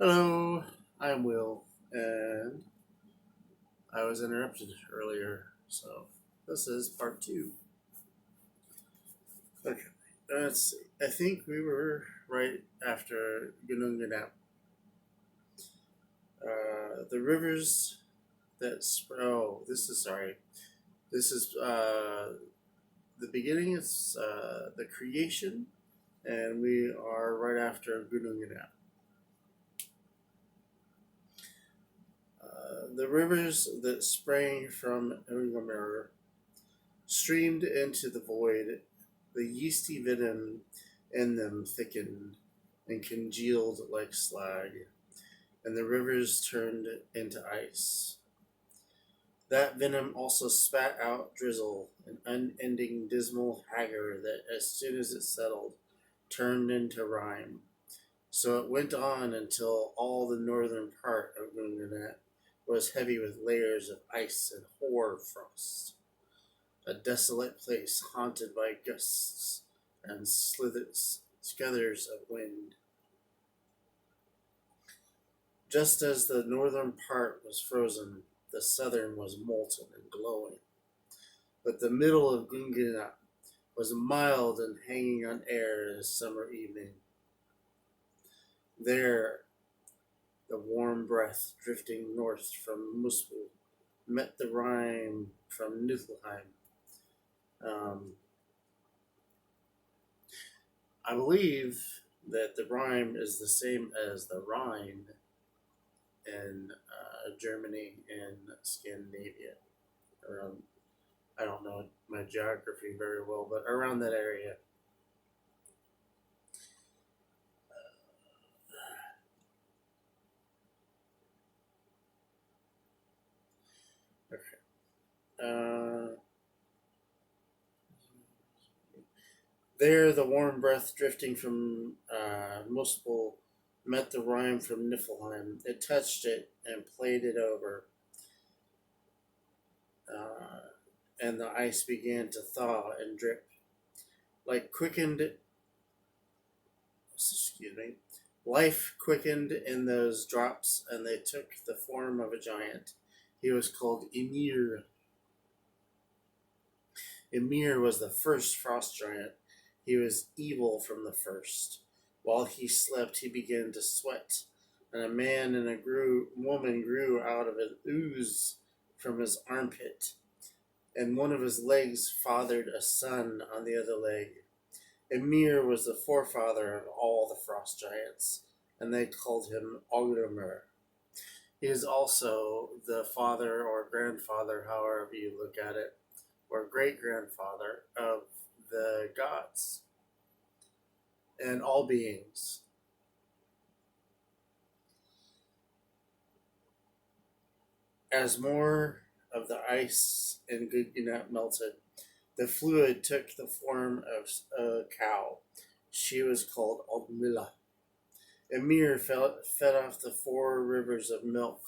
Hello, I'm Will, and I was interrupted earlier, so this is part two. Okay, let's see. I think we were right after Gununganap. The rivers that oh, this is sorry. This is the beginning. Is the creation, and we are right after Gununganap. The rivers that sprang from Ungamur streamed into the void. The yeasty venom in them thickened and congealed like slag, and the rivers turned into ice. That venom also spat out drizzle, an unending dismal haggard that, as soon as it settled, turned into rime. So it went on until all the northern part of Gunganet was heavy with layers of ice and hoar frost, a desolate place haunted by gusts and scudders of wind. Just as the northern part was frozen, the southern was molten and glowing. But the middle of Gungina was mild and hanging on air in a summer evening. There, the warm breath drifting north from Muspel met the rime from Niflheim. Um, I believe that the rhyme is the same as the Rhine in Germany and Scandinavia. Around, I don't know my geography very well, but around that area. Okay. There, the warm breath drifting from Muspel met the rhyme from Niflheim. It touched it and played it over, uh, and the ice began to thaw and drip like quickened. Excuse me. Life quickened in those drops, and they took the form of a giant. He was called Ymir. Ymir was the first frost giant. He was evil from the first. While he slept, he began to sweat, and a man and woman grew out of an ooze from his armpit, and one of his legs fathered a son on the other leg. Ymir was the forefather of all the frost giants, and they called him Ogrimmar. He is also the father or grandfather, however you look at it, or great grandfather of the gods and all beings. As more of the ice in Gilgamesh melted, the fluid took the form of a cow. She was called Ogmilla. Emir fed off the four rivers of milk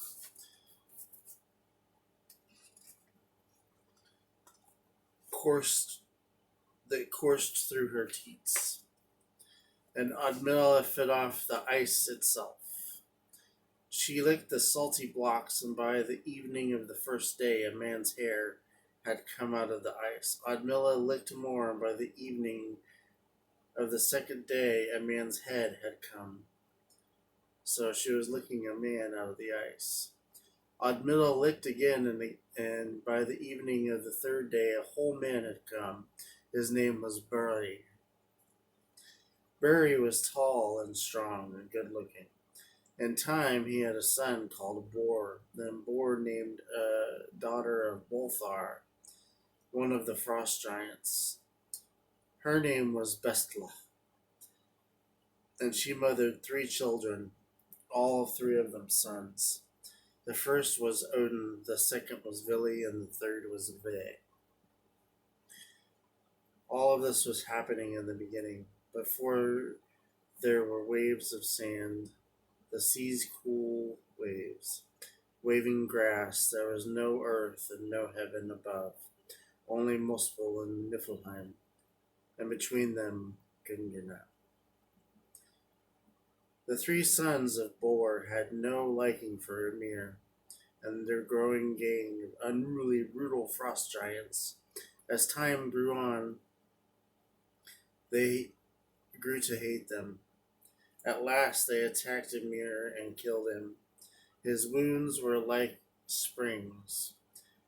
coursed that coursed through her teats, and Admilla fed off the ice itself. She licked the salty blocks, and by the evening of the first day, a man's hair had come out of the ice. Admilla licked more, and by the evening of the second day, a man's head had come. So she was licking a man out of the ice. Admilla licked again, and by the evening of the third day, a whole man had come. His name was Buri. Buri was tall and strong and good looking. In time, he had a son called Bor. Then Bor named a daughter of Bolthar, one of the frost giants. Her name was Bestla, and she mothered three children, all three of them sons. The first was Odin, the second was Vili, and the third was Ve. All of this was happening in the beginning, before there were waves of sand, the sea's cool waves, waving grass. There was no earth and no heaven above, only Muspel and Niflheim, and between them Gungunat. The three sons of Bor had no liking for Ymir and their growing gang of unruly, brutal frost giants. As time grew on, they grew to hate them. At last, they attacked Ymir and killed him. His wounds were like springs.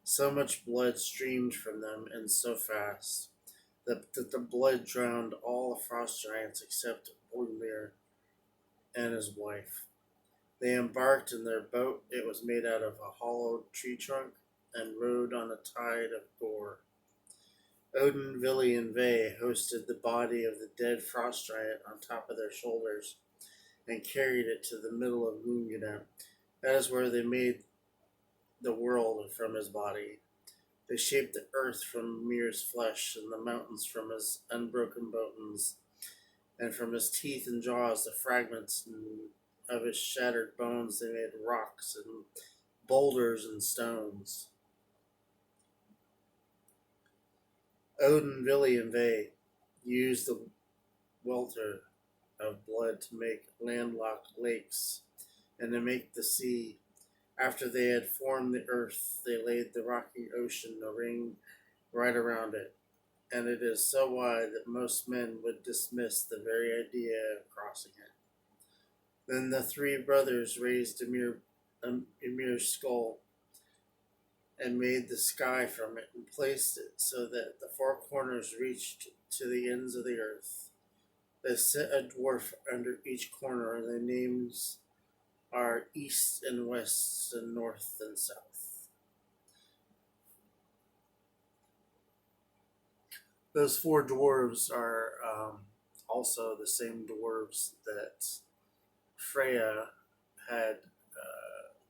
So much blood streamed from them, and so fast, that the blood drowned all the frost giants except Boromir and his wife. They embarked in their boat. It was made out of a hollow tree trunk and rode on a tide of gore. Odin, Vili, and Ve hosted the body of the dead frost giant on top of their shoulders and carried it to the middle of Lungana. That is where they made the world from his body. They shaped the earth from Mir's flesh and the mountains from his unbroken bones, and from his teeth and jaws, the fragments of his shattered bones, they made rocks and boulders and stones. Odin, Vili, and Ve used the welter of blood to make landlocked lakes and to make the sea. After they had formed the earth, they laid the rocky ocean a ring right around it, and it is so wide that most men would dismiss the very idea of crossing it. Then the three brothers raised Ymir's skull and made the sky from it and placed it so that the four corners reached to the ends of the earth. They set a dwarf under each corner, and their names are East and West and North and South. Those four dwarves are also the same dwarves that Freya had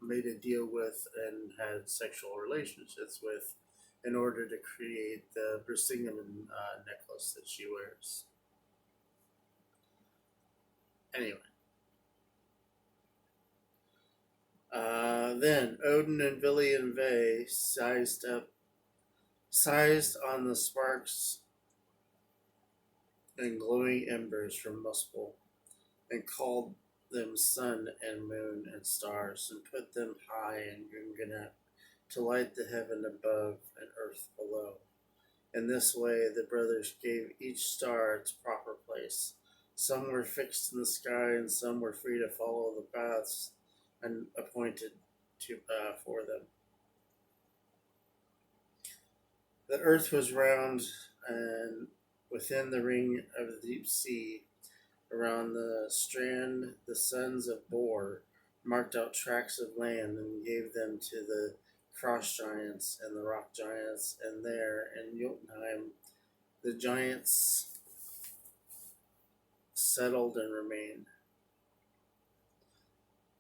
made a deal with and had sexual relationships with in order to create the Brisingamen necklace that she wears. Anyway, then Odin and Vili and Ve sized on the sparks and glowing embers from Muspel, and called them sun and moon and stars, and put them high in Gunganut to light the heaven above and earth below. In this way, the brothers gave each star its proper place. Some were fixed in the sky, and some were free to follow the paths and appointed for them. The earth was round, and within the ring of the deep sea, around the strand, the sons of Bor marked out tracts of land and gave them to the frost giants and the rock giants, and there in Jotunheim the giants settled and remained.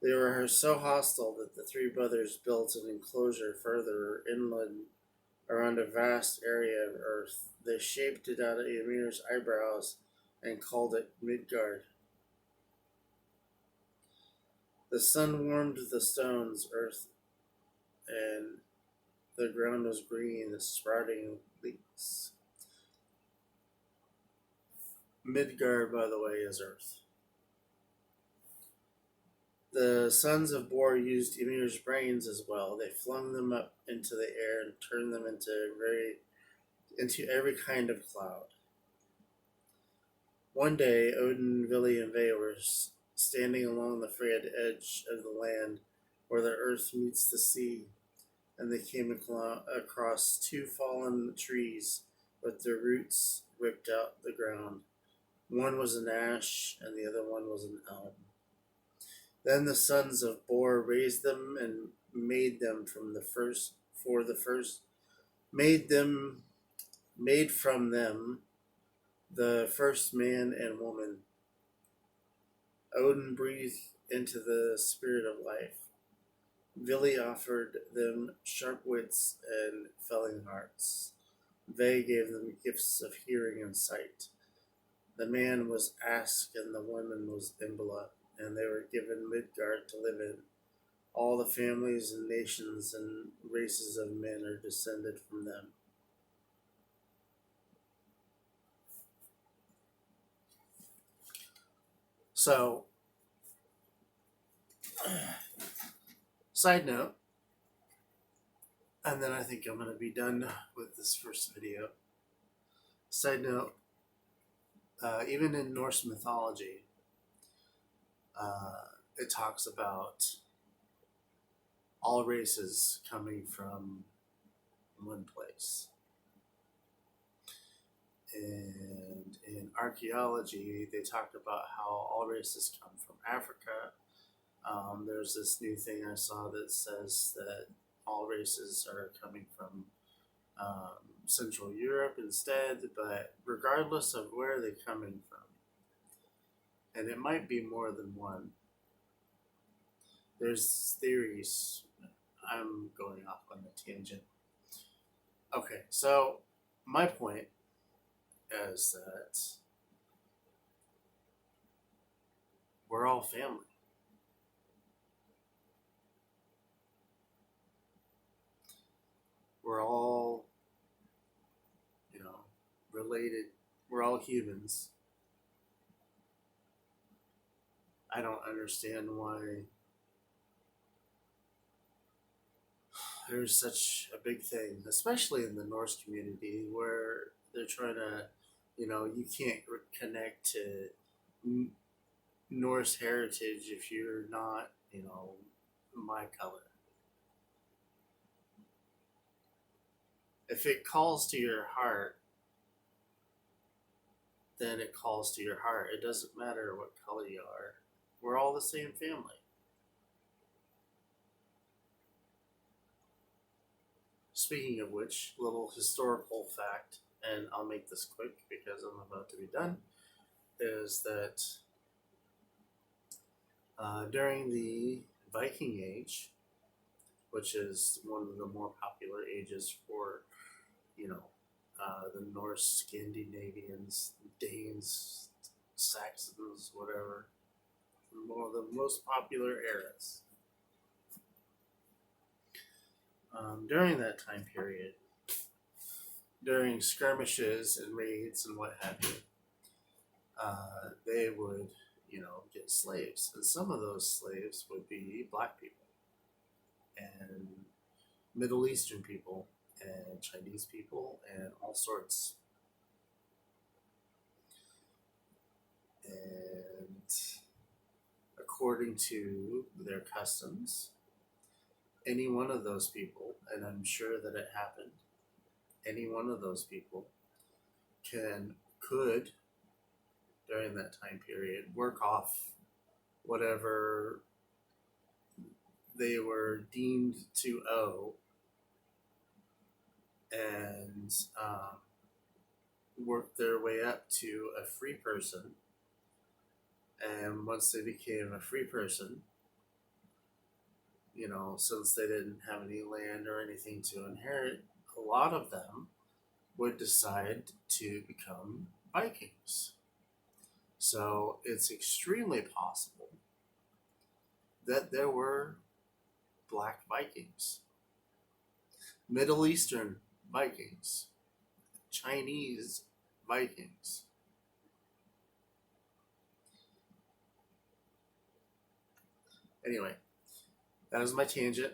They were so hostile that the three brothers built an enclosure further inland around a vast area of earth. They shaped it out of Ymir's eyebrows and called it Midgard. The sun warmed the stones, earth, and the ground was green, the sprouting leeks. Midgard, by the way, is earth. The sons of Bor used Ymir's brains as well. They flung them up into the air and turned them into every kind of cloud. One day, Odin, Vili, and Ve were standing along the frayed edge of the land where the earth meets the sea, and they came across two fallen trees with their roots ripped out the ground. One was an ash, and the other one was an elm. Then the sons of Bor raised them and made them made from them the first man and woman. Odin breathed into the spirit of life. Vili offered them sharp wits and felling hearts. Ve gave them gifts of hearing and sight. The man was Ask and the woman was Imbala, and they were given Midgard to live in. All the families and nations and races of men are descended from them. So, Side note, and then I think I'm going to be done with this first video. Side note, even in Norse mythology, it talks about all races coming from one place. And in archaeology, they talked about how all races come from Africa. There's this new thing I saw that says that all races are coming from Central Europe instead, but regardless of where they're coming from, and it might be more than one, there's theories. I'm going off on a tangent. Okay, so my point is that we're all family. We're all, you know, related. We're all humans. I don't understand why there's such a big thing, especially in the Norse community, where they're trying to, you can't connect to Norse heritage if you're not, my color. If it calls to your heart, then it calls to your heart. It doesn't matter what color you are. We're all the same family. Speaking of which, little historical fact, and I'll make this quick because I'm about to be done, is that during the Viking Age, which is one of the more popular ages for, the Norse, Scandinavians, Danes, Saxons, whatever, one of the most popular eras. During that time period, during skirmishes and raids and what have you, they would, get slaves. And some of those slaves would be black people and Middle Eastern people and Chinese people and all sorts. And according to their customs, any one of those people, and I'm sure that it happened, any one of those people could during that time period work off whatever they were deemed to owe and work their way up to a free person. And once they became a free person, since they didn't have any land or anything to inherit, a lot of them would decide to become Vikings. So it's extremely possible that there were black Vikings, Middle Eastern Vikings, Chinese Vikings. Anyway, that was my tangent.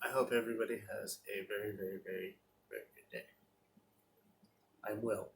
I hope everybody has a very, very, very, very good day. I'm Will.